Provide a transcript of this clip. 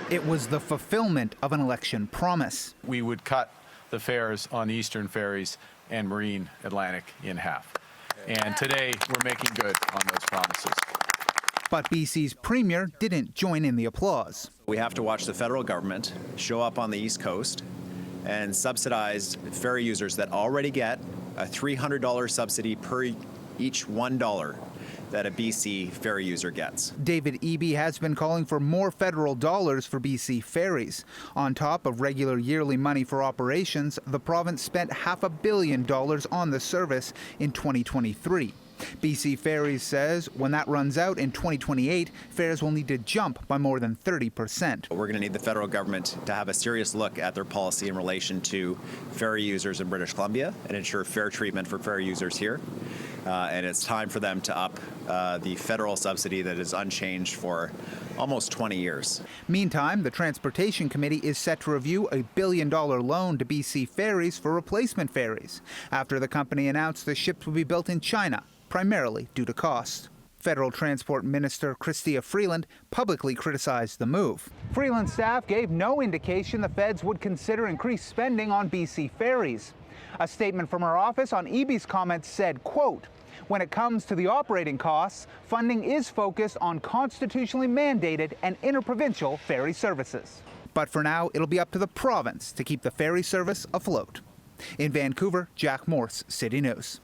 It was the fulfillment of an election promise. We would cut the fares on Eastern ferries and Marine Atlantic in half. And today, we're making good on those promises. But BC's premier didn't join in the applause. We have to watch the federal government show up on the East Coast and subsidize ferry users that already get a $300 subsidy per each $1 that a BC ferry user gets. David Eby has been calling for more federal dollars for BC ferries. On top of regular yearly money for operations, the province spent $500 million on the service in 2023. BC Ferries says when that runs out in 2028, fares will need to jump by more than 30%. We're going to need the federal government to have a serious look at their policy in relation to ferry users in British Columbia and ensure fair treatment for ferry users here. And it's time for them to up the federal subsidy that is unchanged for almost 20 years. Meantime, the Transportation Committee is set to review a $1 billion loan to BC Ferries for replacement ferries after the company announced the ships will be built in China, primarily due to cost. Federal Transport Minister Chrystia Freeland publicly criticized the move. Freeland's staff gave no indication the feds would consider increased spending on BC ferries. A statement from her office on Eby's comments said, quote, "When it comes to the operating costs, funding is focused on constitutionally mandated and interprovincial ferry services." But for now, it'll be up to the province to keep the ferry service afloat. In Vancouver, Jack Morse, City News.